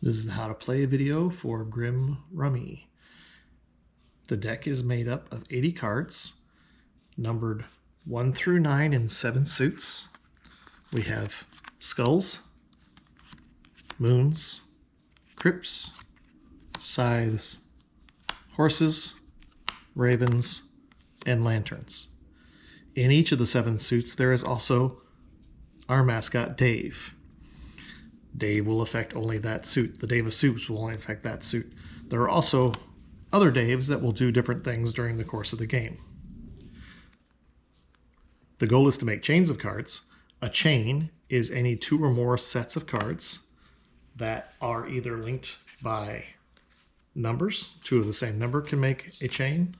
This is the how to play video for Grim Rummy. The deck is made up of 80 cards, numbered 1 through 9 in 7 suits. We have skulls, moons, crypts, scythes, horses, ravens, and lanterns. In each of the 7 suits, there is also our mascot, Dave. Dave will affect only that suit. The Dave of Suits will only affect that suit. There are also other Daves that will do different things during the course of the game. The goal is to make chains of cards. A chain is any 2 or more sets of cards that are either linked by numbers. 2 of the same number can make a chain.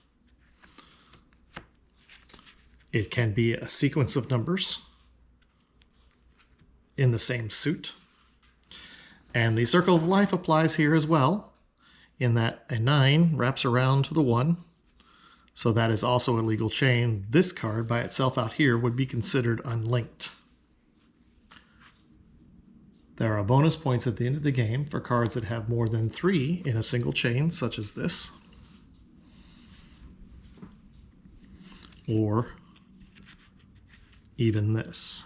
It can be a sequence of numbers in the same suit. And the circle of life applies here as well, in that a 9 wraps around to the 1. So that is also a legal chain. This card by itself out here would be considered unlinked. There are bonus points at the end of the game for cards that have more than 3 in a single chain, such as this. Or even this.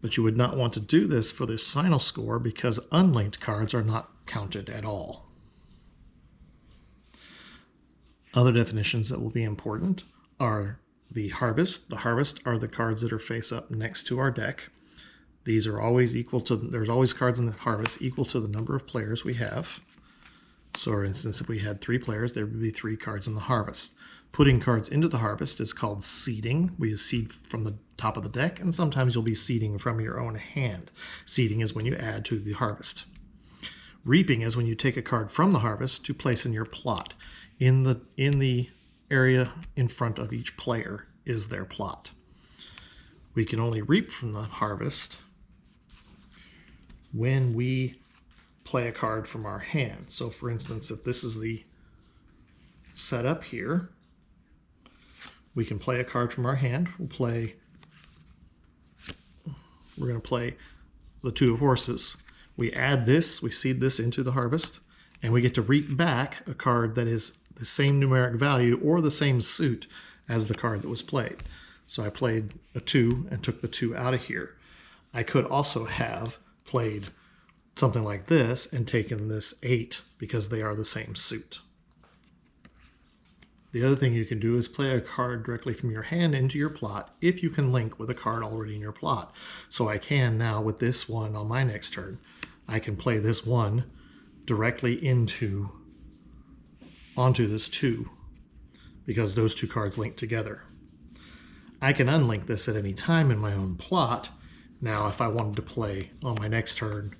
But you would not want to do this for this final score because unlinked cards are not counted at all. Other definitions that will be important are the harvest. The harvest are the cards that are face up next to our deck. These are always equal to, there's always cards in the harvest equal to the number of players we have. So for instance, if we had 3 players, there would be 3 cards in the harvest. Putting cards into the harvest is called seeding. We seed from the top of the deck, and sometimes you'll be seeding from your own hand. Seeding is when you add to the harvest. Reaping is when you take a card from the harvest to place in your plot. In the area in front of each player is their plot. We can only reap from the harvest when we play a card from our hand. So for instance, if this is the setup here, we can play a card from our hand. We're going to play the 2 of horses. We add this, we seed this into the harvest, and we get to reap back a card that is the same numeric value or the same suit as the card that was played. So I played a 2 and took the 2 out of here. I could also have played something like this and taken this 8 because they are the same suit. The other thing you can do is play a card directly from your hand into your plot if you can link with a card already in your plot. So I can now, with this one on my next turn, I can play this 1 directly onto this 2 because those 2 cards link together. I can unlink this at any time in my own plot. Now if I wanted to play on my next turn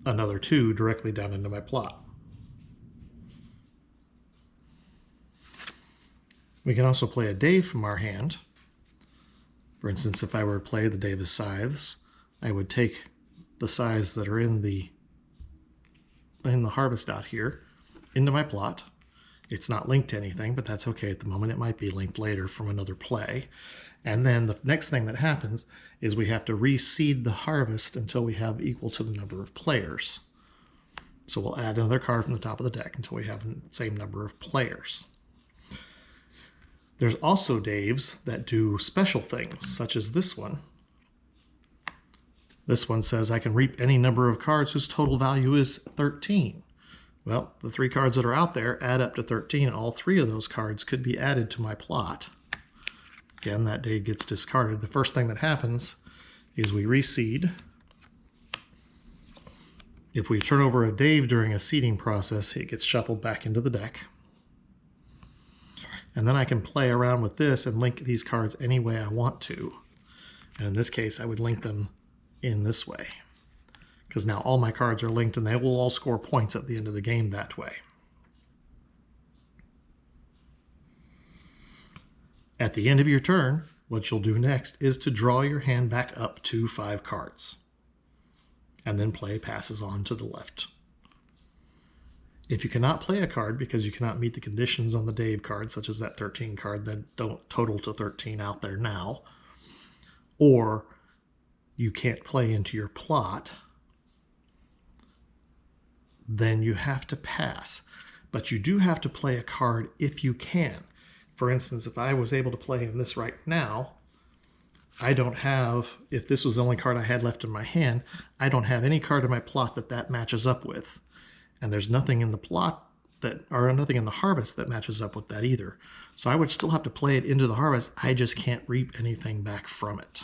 another 2 directly down into my plot. We can also play a Dave from our hand. For instance, if I were to play the Dave of Scythes, I would take the scythes that are in the harvest out here into my plot. It's not linked to anything, but that's okay at the moment. It might be linked later from another play. And then the next thing that happens is we have to reseed the harvest until we have equal to the number of players. So we'll add another card from the top of the deck until we have the same number of players. There's also Daves that do special things, such as this one. This one says I can reap any number of cards whose total value is 13. Well, the 3 cards that are out there add up to 13, and all 3 of those cards could be added to my plot. Again, that Dave gets discarded. The first thing that happens is we reseed. If we turn over a Dave during a seeding process, it gets shuffled back into the deck. And then I can play around with this and link these cards any way I want to. And in this case, I would link them in this way, because now all my cards are linked and they will all score points at the end of the game that way. At the end of your turn, what you'll do next is to draw your hand back up to 5 cards, and then play passes on to the left. If you cannot play a card because you cannot meet the conditions on the Dave card, such as that 13 card that don't total to 13 out there now, or you can't play into your plot, then you have to pass. But you do have to play a card if you can. For instance, if I was able to play in this right now, I don't have, if this was the only card I had left in my hand, I don't have any card in my plot that matches up with. And there's nothing in the plot or nothing in the harvest that matches up with that either. So I would still have to play it into the harvest. I just can't reap anything back from it.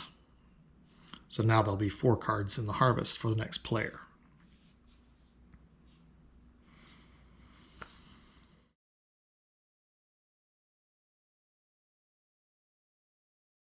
So now there'll be 4 cards in the harvest for the next player.